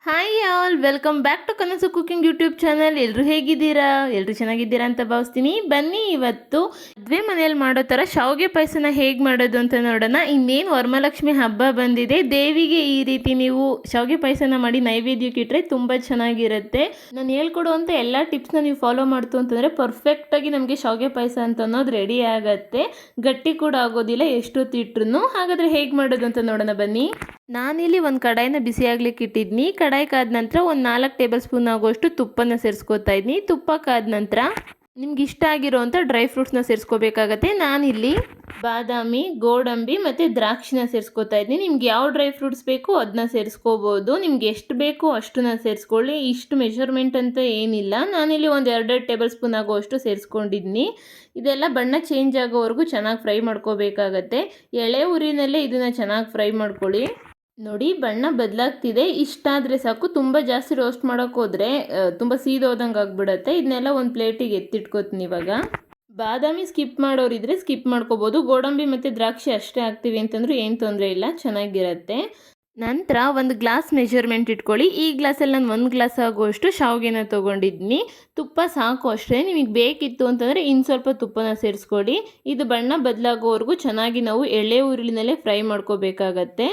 Hi all welcome back to Kanasu cooking YouTube channel. ಎಲ್ಲರೂ ಹೇಗಿದ್ದೀರಾ? ಎಲ್ಲರೂ ಚೆನ್ನಾಗಿದ್ದೀರಾ ಅಂತ ಭಾವಿಸ್ತೀನಿ. ಬನ್ನಿ ಇವತ್ತು ಮದುವೆ ಮನೆಯಲ್ಲಿ ಮಾಡೋ ಥರ ಶಾವಿಗೆ ಪಾಯಸನ ಹೇಗೆ ಮಾಡೋದು ಅಂತ ನೋಡೋಣ. ಇನ್ನೇನು ವರಮಹಾಲಕ್ಷ್ಮಿ ಹಬ್ಬ ಬಂದಿದೆ. ದೇವಿಗೆ ಈ ರೀತಿ ನೀವು ಶಾವಿಗೆ ಪಾಯಸನ ಮಾಡಿ ನೈವೇದ್ಯಕ್ಕೆ ಇಟ್ಟರೆ ತುಂಬ ಚೆನ್ನಾಗಿರುತ್ತೆ. ನಾನು ಹೇಳ್ಕೊಡುವಂಥ ಎಲ್ಲ ಟಿಪ್ಸ್ನ ನೀವು ಫಾಲೋ ಮಾಡ್ತು ಅಂತಂದರೆ ಪರ್ಫೆಕ್ಟಾಗಿ ನಮಗೆ ಶಾವಿಗೆ ಪಾಯಸ ಅಂತ ಅನ್ನೋದು ರೆಡಿ ಆಗುತ್ತೆ. ಗಟ್ಟಿ ಕೂಡ ಆಗೋದಿಲ್ಲ ಎಷ್ಟೊತ್ತಿಟ್ರು. ಹಾಗಾದರೆ ಹೇಗೆ ಮಾಡೋದು ಅಂತ ನೋಡೋಣ ಬನ್ನಿ. ನಾನಿಲ್ಲಿ ಒಂದು ಕಡಾಯಿನ ಬಿಸಿ ಆಗ್ಲಿಕ್ಕೆ ಇಟ್ಟಿದ್ನಿ. ಕಡಾಯಿ ಕಾದ ನಂತರ ಒಂದು 4 ಟೇಬಲ್ ಸ್ಪೂನ್ ಆಗುವಷ್ಟು ತುಪ್ಪನ ಸೇರಿಸ್ಕೊತಾ ಇದ್ನಿ. ತುಪ್ಪ ಕಾದ ನಂತರ ನಿಮ್ಗೆ ಇಷ್ಟ ಆಗಿರೋವಂಥ ಡ್ರೈ ಫ್ರೂಟ್ಸ್ನ ಸೇರಿಸ್ಕೋಬೇಕಾಗತ್ತೆ. ನಾನಿಲ್ಲಿ ಬಾದಾಮಿ, ಗೋಡಂಬಿ ಮತ್ತು ದ್ರಾಕ್ಷಿನ ಸೇರಿಸ್ಕೊತಾ ಇದ್ನಿ. ನಿಮ್ಗೆ ಯಾವ ಡ್ರೈ ಫ್ರೂಟ್ಸ್ ಬೇಕು ಅದನ್ನ ಸೇರಿಸ್ಕೋಬೋದು. ನಿಮ್ಗೆ ಎಷ್ಟು ಬೇಕು ಅಷ್ಟನ್ನ ಸೇರಿಸ್ಕೊಳ್ಳಿ. ಇಷ್ಟು ಮೆಷರ್ಮೆಂಟ್ ಅಂತ ಏನಿಲ್ಲ. ನಾನಿಲ್ಲಿ ಒಂದು 2 ಟೇಬಲ್ ಸ್ಪೂನ್ ಆಗುವಷ್ಟು ಸೇರಿಸ್ಕೊಂಡಿದ್ನಿ. ಇದೆಲ್ಲ ಬಣ್ಣ ಚೇಂಜ್ ಆಗೋವರೆಗೂ ಚೆನ್ನಾಗಿ ಫ್ರೈ ಮಾಡ್ಕೋಬೇಕಾಗತ್ತೆ. ಎಳೆ ಉರಿನಲ್ಲೇ ಇದನ್ನು ಚೆನ್ನಾಗಿ ಫ್ರೈ ಮಾಡ್ಕೊಳ್ಳಿ. ನೋಡಿ ಬಣ್ಣ ಬದಲಾಗ್ತಿದೆ. ಇಷ್ಟಾದರೆ ಸಾಕು. ತುಂಬ ಜಾಸ್ತಿ ರೋಸ್ಟ್ ಮಾಡೋಕೆ ಹೋದರೆ ತುಂಬ ಸೀದೋದಂಗೆ ಆಗಿಬಿಡುತ್ತೆ. ಇದನ್ನೆಲ್ಲ ಒಂದು ಪ್ಲೇಟಿಗೆ ಎತ್ತಿಟ್ಕೋತೀನಿ ಇವಾಗ. ಬಾದಾಮಿ ಸ್ಕಿಪ್ ಮಾಡೋರಿದ್ರೆ ಸ್ಕಿಪ್ ಮಾಡ್ಕೋಬೋದು. ಗೋಡಂಬಿ ಮತ್ತು ದ್ರಾಕ್ಷಿ ಅಷ್ಟೇ ಹಾಕ್ತೀವಿ ಅಂತಂದ್ರೂ ಏನು ತೊಂದರೆ ಇಲ್ಲ, ಚೆನ್ನಾಗಿರುತ್ತೆ. ನಂತರ ಒಂದು ಗ್ಲಾಸ್ ಮೆಜರ್ಮೆಂಟ್ ಇಟ್ಕೊಳ್ಳಿ. ಈ ಗ್ಲಾಸಲ್ಲಿ ನಾನು 1 ಗ್ಲಾಸ್ ಆಗುವಷ್ಟು ಶಾವಿಗೆನ ತೊಗೊಂಡಿದ್ದೀನಿ. ತುಪ್ಪ ಸಾಕು ಅಷ್ಟೇ. ನಿಮಗೆ ಬೇಕಿತ್ತು ಅಂತಂದರೆ ಇನ್ನು ಸ್ವಲ್ಪ ತುಪ್ಪನ ಸೇರಿಸ್ಕೊಳ್ಳಿ. ಇದು ಬಣ್ಣ ಬದಲಾಗೋವರೆಗೂ ಚೆನ್ನಾಗಿ ನಾವು ಎಳೆ ಉರುಳಿನಲ್ಲೇ ಫ್ರೈ ಮಾಡ್ಕೋಬೇಕಾಗತ್ತೆ.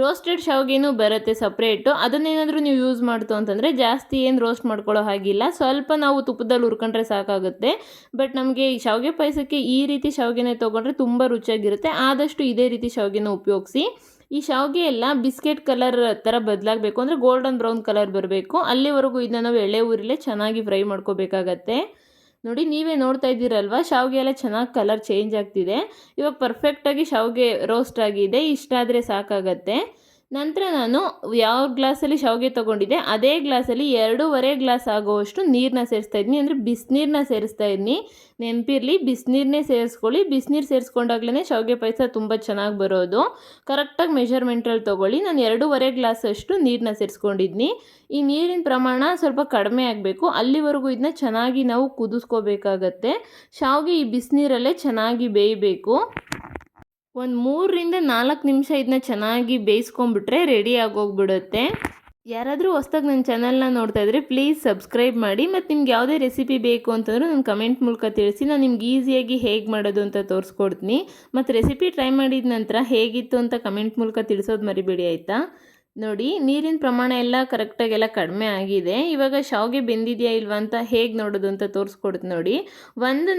ರೋಸ್ಟೆಡ್ ಶಾವಿಗೆನೂ ಬರುತ್ತೆ ಸಪ್ರೇಟು. ಅದನ್ನೇನಾದರೂ ನೀವು ಯೂಸ್ ಮಾಡ್ತು ಅಂತಂದರೆ ಜಾಸ್ತಿ ಏನು ರೋಸ್ಟ್ ಮಾಡ್ಕೊಳ್ಳೋ ಹಾಗಿಲ್ಲ. ಸ್ವಲ್ಪ ನಾವು ತುಪ್ಪದಲ್ಲಿ ಹುರ್ಕೊಂಡ್ರೆ ಸಾಕಾಗುತ್ತೆ. ಬಟ್ ನಮಗೆ ಈ ಶಾವಿಗೆ ಪಾಯಸಕ್ಕೆ ಈ ರೀತಿ ಶಾವಿಗೆನೇ ತೊಗೊಂಡ್ರೆ ತುಂಬ ರುಚಿಯಾಗಿರುತ್ತೆ. ಆದಷ್ಟು ಇದೇ ರೀತಿ ಶಾವಿಗೆನ ಉಪಯೋಗಿಸಿ. ಈ ಶಾವಿಗೆ ಎಲ್ಲ ಬಿಸ್ಕೆಟ್ ಕಲರ್ ಥರ ಬದಲಾಗಬೇಕು ಅಂದರೆ ಗೋಲ್ಡನ್ ಬ್ರೌನ್ ಕಲರ್ ಬರಬೇಕು. ಅಲ್ಲಿವರೆಗೂ ಇದನ್ನ ನಾವು ಎಳೆ ಊರಿಲೇ ಚೆನ್ನಾಗಿ ಫ್ರೈ ಮಾಡ್ಕೋಬೇಕಾಗತ್ತೆ. ನೋಡಿ ನೀವೇ ನೋಡ್ತಾ ಇದ್ದೀರಲ್ವ, ಶಾವಿಗೆ ಎಲ್ಲ ಚೆನ್ನಾಗಿ ಕಲರ್ ಚೇಂಜ್ ಆಗ್ತಿದೆ. ಇವಾಗ ಪರ್ಫೆಕ್ಟಾಗಿ ಶಾವಿಗೆ ರೋಸ್ಟ್ ಆಗಿದೆ. ಇಷ್ಟಾದರೆ ಸಾಕಾಗತ್ತೆ. ನಂತರ ನಾನು ಯಾವ ಗ್ಲಾಸಲ್ಲಿ ಶಾವಿಗೆ ತೊಗೊಂಡಿದ್ದೆ ಅದೇ ಗ್ಲಾಸಲ್ಲಿ 2.5 ಗ್ಲಾಸ್ ಆಗೋವಷ್ಟು ನೀರನ್ನ ಸೇರಿಸ್ತಾ ಇದ್ದೀನಿ. ಅಂದರೆ ಬಿಸಿನೀರನ್ನ ಸೇರಿಸ್ತಾ ಇದ್ದೀನಿ. ನೆನಪಿರಲಿ, ಬಿಸಿನೀರನ್ನೇ ಸೇರಿಸ್ಕೊಳ್ಳಿ. ಬಿಸಿನೀರು ಸೇರಿಸ್ಕೊಂಡಾಗ್ಲೇ ಶಾವಿಗೆ ಪಾಯಸ ತುಂಬ ಚೆನ್ನಾಗಿ ಬರೋದು. ಕರೆಕ್ಟಾಗಿ ಮೆಷರ್ಮೆಂಟಲ್ಲಿ ತೊಗೊಳ್ಳಿ. ನಾನು 2.5 ಗ್ಲಾಸ್ ಅಷ್ಟು ನೀರನ್ನ ಸೇರಿಸ್ಕೊಂಡಿದ್ದೀನಿ. ಈ ನೀರಿನ ಪ್ರಮಾಣ ಸ್ವಲ್ಪ ಕಡಿಮೆ ಆಗಬೇಕು. ಅಲ್ಲಿವರೆಗೂ ಇದನ್ನ ಚೆನ್ನಾಗಿ ನಾವು ಕುದಿಸ್ಕೋಬೇಕಾಗತ್ತೆ. ಶಾವಿಗೆ ಈ ಬಿಸಿನೀರಲ್ಲೇ ಚೆನ್ನಾಗಿ ಬೇಯಬೇಕು. ಒಂದು 3-4 ನಿಮಿಷ ಇದನ್ನ ಚೆನ್ನಾಗಿ ಬೇಯಿಸ್ಕೊಂಬಿಟ್ರೆ ರೆಡಿ ಆಗೋಗ್ಬಿಡುತ್ತೆ. ಯಾರಾದರೂ ಹೊಸ್ದಾಗಿ ನನ್ನ ಚಾನಲ್ನ ನೋಡ್ತಾ ಇದ್ದರೆ ಪ್ಲೀಸ್ ಸಬ್ಸ್ಕ್ರೈಬ್ ಮಾಡಿ. ಮತ್ತು ನಿಮ್ಗೆ ಯಾವುದೇ ರೆಸಿಪಿ ಬೇಕು ಅಂತಂದರೂ ನನ್ನ ಕಮೆಂಟ್ ಮೂಲಕ ತಿಳಿಸಿ. ನಾನು ನಿಮ್ಗೆ ಈಸಿಯಾಗಿ ಹೇಗೆ ಮಾಡೋದು ಅಂತ ತೋರಿಸ್ಕೊಡ್ತೀನಿ. ಮತ್ತು ರೆಸಿಪಿ ಟ್ರೈ ಮಾಡಿದ ನಂತರ ಹೇಗಿತ್ತು ಅಂತ ಕಮೆಂಟ್ ಮೂಲಕ ತಿಳಿಸೋದು ಮರಿಬೇಡಿ ಆಯಿತಾ. ನೋಡಿ ನೀರಿನ ಪ್ರಮಾಣ ಎಲ್ಲ ಕರೆಕ್ಟಾಗೆಲ್ಲ ಕಡಿಮೆ ಆಗಿದೆ. ಇವಾಗ ಶಾವಿಗೆ ಬೆಂದಿದೆಯಾ ಇಲ್ವಾ ಅಂತ ಹೇಗೆ ನೋಡೋದು ಅಂತ ತೋರಿಸ್ಕೊಡ್ತೀನಿ ನೋಡಿ.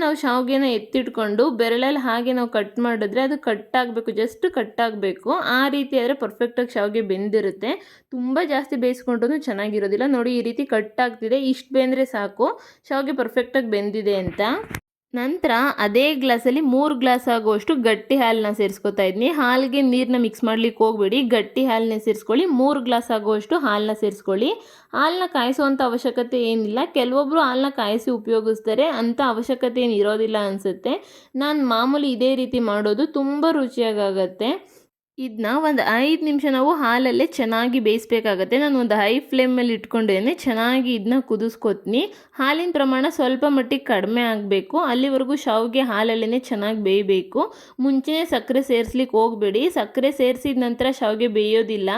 ನಾವು ಶಾವಿಗೆನ ಎತ್ತಿಟ್ಕೊಂಡು ಬೆರಳಲ್ಲಿ ಹಾಗೆ ನಾವು ಕಟ್ ಮಾಡಿದ್ರೆ ಅದು ಕಟ್ ಆಗಬೇಕು, ಜಸ್ಟ್ ಕಟ್ ಆಗಬೇಕು. ಆ ರೀತಿ ಆದರೆ ಪರ್ಫೆಕ್ಟಾಗಿ ಶಾವಿಗೆ ಬೆಂದಿರುತ್ತೆ. ತುಂಬ ಜಾಸ್ತಿ ಬೇಯಿಸ್ಕೊಂಡ್ರೂ ಚೆನ್ನಾಗಿರೋದಿಲ್ಲ. ನೋಡಿ ಈ ರೀತಿ ಕಟ್ ಆಗ್ತಿದೆ. ಇಷ್ಟು ಬೆಂದರೆ ಸಾಕು ಶಾವಿಗೆ ಪರ್ಫೆಕ್ಟಾಗಿ ಬೆಂದಿದೆ ಅಂತ. ನಂತರ ಅದೇ ಗ್ಲಾಸಲ್ಲಿ 3 ಗ್ಲಾಸ್ ಆಗುವಷ್ಟು ಗಟ್ಟಿ ಹಾಲನ್ನ ಸೇರಿಸ್ಕೊತಾ ಇದ್ದೀನಿ. ಹಾಲಿಗೆ ನೀರನ್ನ ಮಿಕ್ಸ್ ಮಾಡ್ಲಿಕ್ಕೆ ಹೋಗಬೇಡಿ. ಗಟ್ಟಿ ಹಾಲನ್ನೇ ಸೇರಿಸ್ಕೊಳ್ಳಿ. 3 ಗ್ಲಾಸ್ ಆಗುವಷ್ಟು ಹಾಲನ್ನ ಸೇರಿಸ್ಕೊಳ್ಳಿ. ಹಾಲನ್ನ ಕಾಯಿಸೋವಂಥ ಅವಶ್ಯಕತೆ ಏನಿಲ್ಲ. ಕೆಲವೊಬ್ಬರು ಹಾಲನ್ನ ಕಾಯಿಸಿ ಉಪಯೋಗಿಸ್ತಾರೆ, ಅಂಥ ಅವಶ್ಯಕತೆ ಏನು ಇರೋದಿಲ್ಲ ಅನಿಸುತ್ತೆ. ನಾನು ಮಾಮೂಲಿ ಇದೇ ರೀತಿ ಮಾಡೋದು, ತುಂಬ ರುಚಿಯಾಗತ್ತೆ. ಇದನ್ನ ಒಂದು 5 ನಿಮಿಷ ನಾವು ಹಾಲಲ್ಲೇ ಚೆನ್ನಾಗಿ ಬೇಯಿಸ್ಬೇಕಾಗತ್ತೆ. ನಾನು ಒಂದು ಹೈ ಫ್ಲೇಮಲ್ಲಿ ಇಟ್ಕೊಂಡೇನೆ ಚೆನ್ನಾಗಿ ಇದನ್ನ ಕುದಿಸ್ಕೊತೀನಿ. ಹಾಲಿನ ಪ್ರಮಾಣ ಸ್ವಲ್ಪ ಮಟ್ಟಿಗೆ ಕಡಿಮೆ ಆಗಬೇಕು. ಅಲ್ಲಿವರೆಗೂ ಶಾವಿಗೆ ಹಾಲಲ್ಲೇ ಚೆನ್ನಾಗಿ ಬೇಯಬೇಕು. ಮುಂಚೆನೇ ಸಕ್ಕರೆ ಸೇರಿಸ್ಲಿಕ್ಕೆ ಹೋಗಬೇಡಿ. ಸಕ್ಕರೆ ಸೇರಿಸಿದ ನಂತರ ಶಾವಿಗೆ ಬೇಯೋದಿಲ್ಲ.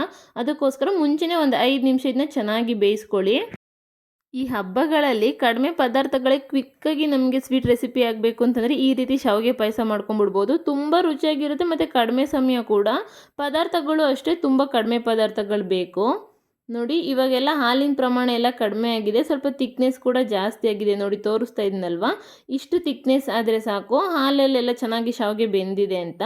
ಅದಕ್ಕೋಸ್ಕರ ಮುಂಚೆನೇ ಒಂದು 5 ನಿಮಿಷ ಇದನ್ನ ಚೆನ್ನಾಗಿ ಬೇಯಿಸ್ಕೊಳ್ಳಿ. ಈ ಹಬ್ಬಗಳಲ್ಲಿ ಕಡಿಮೆ ಪದಾರ್ಥಗಳೇ ಕ್ವಿಕ್ಕಾಗಿ ನಮಗೆ ಸ್ವೀಟ್ ರೆಸಿಪಿ ಆಗಬೇಕು ಅಂತಂದರೆ ಈ ರೀತಿ ಶಾವಿಗೆ ಪಾಯಸ ಮಾಡ್ಕೊಂಬಿಡ್ಬೋದು. ತುಂಬ ರುಚಿಯಾಗಿರುತ್ತೆ ಮತ್ತು ಕಡಿಮೆ ಸಮಯ ಕೂಡ. ಪದಾರ್ಥಗಳು ಅಷ್ಟೇ ತುಂಬ ಕಡಿಮೆ ಪದಾರ್ಥಗಳು ಬೇಕು. ನೋಡಿ ಇವಾಗೆಲ್ಲ ಹಾಲಿನ ಪ್ರಮಾಣ ಎಲ್ಲ ಕಡಿಮೆ ಆಗಿದೆ. ಸ್ವಲ್ಪ ತಿಕ್ನೆಸ್ ಕೂಡ ಜಾಸ್ತಿ ಆಗಿದೆ. ನೋಡಿ ತೋರಿಸ್ತಾ ಇದ್ನಲ್ವ, ಇಷ್ಟು ತಿಕ್ನೆಸ್ ಆದರೆ ಸಾಕು. ಹಾಲಲ್ಲೆಲ್ಲ ಚೆನ್ನಾಗಿ ಶಾವಿಗೆ ಬೆಂದಿದೆ ಅಂತ.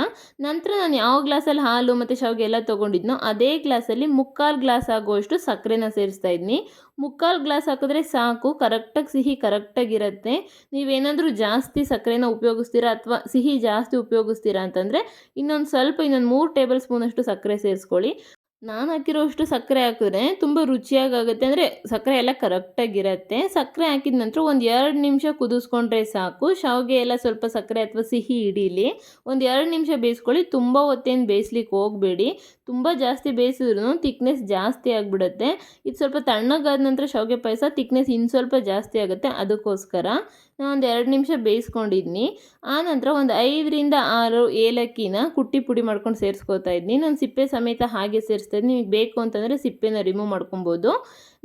ನಂತರ ನಾನು ಯಾವ ಗ್ಲಾಸಲ್ಲಿ ಹಾಲು ಮತ್ತು ಶಾವಿಗೆ ಎಲ್ಲ ತೊಗೊಂಡಿದ್ನೋ ಅದೇ ಗ್ಲಾಸಲ್ಲಿ 3/4 ಗ್ಲಾಸ್ ಆಗುವಷ್ಟು ಸಕ್ಕರೆನ ಸೇರಿಸ್ತಾ ಇದ್ದೀನಿ. 3/4 ಗ್ಲಾಸ್ ಹಾಕಿದ್ರೆ ಸಾಕು. ಕರೆಕ್ಟಾಗಿ ಸಿಹಿ ಕರೆಕ್ಟಾಗಿರುತ್ತೆ. ನೀವೇನಾದರೂ ಜಾಸ್ತಿ ಸಕ್ಕರೆನ ಉಪಯೋಗಿಸ್ತೀರಾ ಅಥವಾ ಸಿಹಿ ಜಾಸ್ತಿ ಉಪಯೋಗಿಸ್ತೀರಾ ಅಂತಂದರೆ ಇನ್ನೊಂದು 3 ಟೇಬಲ್ ಸ್ಪೂನಷ್ಟು ಸಕ್ಕರೆ ಸೇರಿಸ್ಕೊಳ್ಳಿ. ನಾನು ಹಾಕಿರೋಷ್ಟು ಸಕ್ಕರೆ ಹಾಕಿದ್ರೆ ತುಂಬ ರುಚಿಯಾಗುತ್ತೆ. ಅಂದರೆ ಸಕ್ಕರೆ ಎಲ್ಲ ಕರೆಕ್ಟಾಗಿರುತ್ತೆ. ಸಕ್ಕರೆ ಹಾಕಿದ ನಂತರ ಒಂದು 2 ನಿಮಿಷ ಕುದಿಸ್ಕೊಂಡ್ರೆ ಸಾಕು. ಶಾವಿಗೆ ಎಲ್ಲ ಸ್ವಲ್ಪ ಸಕ್ಕರೆ ಅಥವಾ ಸಿಹಿ ಹಿಡೀಲಿ. ಒಂದು 2 ನಿಮಿಷ ಬೇಯಿಸ್ಕೊಳ್ಳಿ. ತುಂಬ ಹೊತ್ತೇನು ಬೇಯಿಸ್ಲಿಕ್ಕೆ ಹೋಗಬೇಡಿ. ತುಂಬ ಜಾಸ್ತಿ ಬೇಯಿಸಿದ್ರು ತಿಕ್ನೆಸ್ ಜಾಸ್ತಿ ಆಗಿಬಿಡುತ್ತೆ. ಇದು ಸ್ವಲ್ಪ ತಣ್ಣಗಾದ ನಂತರ ಶಾವಿಗೆ ಪಾಯಸ ತಿಕ್ನೆಸ್ ಇನ್ನು ಸ್ವಲ್ಪ ಜಾಸ್ತಿ ಆಗುತ್ತೆ. ಅದಕ್ಕೋಸ್ಕರ ನಾನು ಒಂದು 2 ನಿಮಿಷ ಬೇಯಿಸ್ಕೊಂಡಿದ್ನಿ. ಆನಂತರ ಒಂದು 5ರಿಂದ 6 ಏಲಕ್ಕಿನ ಕುಟ್ಟಿ ಪುಡಿ ಮಾಡ್ಕೊಂಡು ಸೇರಿಸ್ಕೊತಾ ಇದ್ನಿ. ನಾನು ಸಿಪ್ಪೆ ಸಮೇತ ಹಾಗೆ ಸೇರಿಸ್ತಾ ಇದ್ದೀನಿ. ನಿಮಗೆ ಬೇಕು ಅಂತಂದರೆ ಸಿಪ್ಪೆನ ರಿಮೂವ್ ಮಾಡ್ಕೊಬೋದು.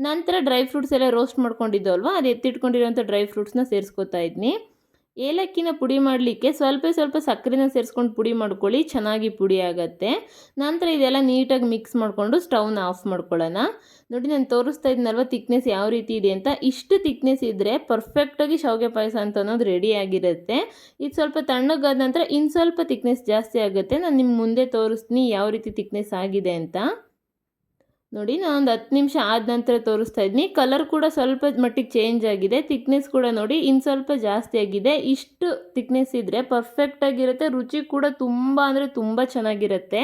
ನಂತರ ಡ್ರೈ ಫ್ರೂಟ್ಸ್ ಎಲ್ಲ ರೋಸ್ಟ್ ಮಾಡ್ಕೊಂಡಿದ್ದೋ ಅಲ್ವಾ, ಅದು ಎತ್ತಿಟ್ಕೊಂಡಿರೋಂಥ ಡ್ರೈ ಫ್ರೂಟ್ಸ್ನ ಸೇರಿಸ್ಕೊತಾ ಇದ್ನಿ. ಏಲಕ್ಕಿನ ಪುಡಿ ಮಾಡಲಿಕ್ಕೆ ಸ್ವಲ್ಪ ಸಕ್ಕರೆನ ಸೇರಿಸ್ಕೊಂಡು ಪುಡಿ ಮಾಡ್ಕೊಳ್ಳಿ, ಚೆನ್ನಾಗಿ ಪುಡಿ ಆಗುತ್ತೆ. ನಂತರ ಇದೆಲ್ಲ ನೀಟಾಗಿ ಮಿಕ್ಸ್ ಮಾಡಿಕೊಂಡು ಸ್ಟವ್ನ ಆಫ್ ಮಾಡ್ಕೊಳ್ಳೋಣ. ನೋಡಿ ನಾನು ತೋರಿಸ್ತಾ ಇದ್ದೀನಲ್ವ ತಿಕ್ನೆಸ್ ಯಾವ ರೀತಿ ಇದೆ ಅಂತ. ಇಷ್ಟು ತಿಕ್ನೆಸ್ ಇದ್ದರೆ ಪರ್ಫೆಕ್ಟಾಗಿ ಶಾವಿಗೆ ಪಾಯಸ ಅಂತ ಅನ್ನೋದು ರೆಡಿ ಆಗಿರುತ್ತೆ. ಇದು ಸ್ವಲ್ಪ ತಣ್ಣಗಾದ ನಂತರ ಇನ್ನು ಸ್ವಲ್ಪ ತಿಕ್ನೆಸ್ ಜಾಸ್ತಿ ಆಗುತ್ತೆ. ನಾನು ನಿಮ್ಮ ಮುಂದೆ ತೋರಿಸ್ತೀನಿ ಯಾವ ರೀತಿ ತಿಕ್ನೆಸ್ ಆಗಿದೆ ಅಂತ. ನೋಡಿ ನಾನು ಒಂದು 10 ನಿಮಿಷ ಆದ ನಂತರ ತೋರಿಸ್ತಾ ಇದ್ದೀನಿ. ಕಲರ್ ಕೂಡ ಸ್ವಲ್ಪ ಮಟ್ಟಿಗೆ ಚೇಂಜ್ ಆಗಿದೆ. ತಿಕ್ನೆಸ್ ಕೂಡ ನೋಡಿ ಇನ್ನು ಸ್ವಲ್ಪ ಜಾಸ್ತಿ ಆಗಿದೆ. ಇಷ್ಟು ತಿಕ್ನೆಸ್ ಇದ್ದರೆ ಪರ್ಫೆಕ್ಟಾಗಿರುತ್ತೆ. ರುಚಿ ಕೂಡ ತುಂಬ ಅಂದರೆ ತುಂಬ ಚೆನ್ನಾಗಿರುತ್ತೆ.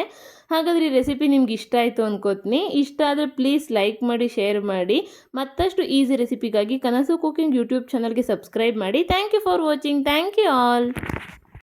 ಹಾಗಾದರೆ ಈ ರೆಸಿಪಿ ನಿಮ್ಗೆ ಇಷ್ಟ ಆಯಿತು ಅನ್ಕೋತೀನಿ. ಇಷ್ಟ ಆದರೆ ಪ್ಲೀಸ್ ಲೈಕ್ ಮಾಡಿ, ಶೇರ್ ಮಾಡಿ. ಮತ್ತಷ್ಟು ಈಸಿ ರೆಸಿಪಿಗಾಗಿ ಕನಸು ಕುಕಿಂಗ್ ಯೂಟ್ಯೂಬ್ ಚಾನಲ್ಗೆ ಸಬ್ಸ್ಕ್ರೈಬ್ ಮಾಡಿ. Thank you for watching. Thank you all.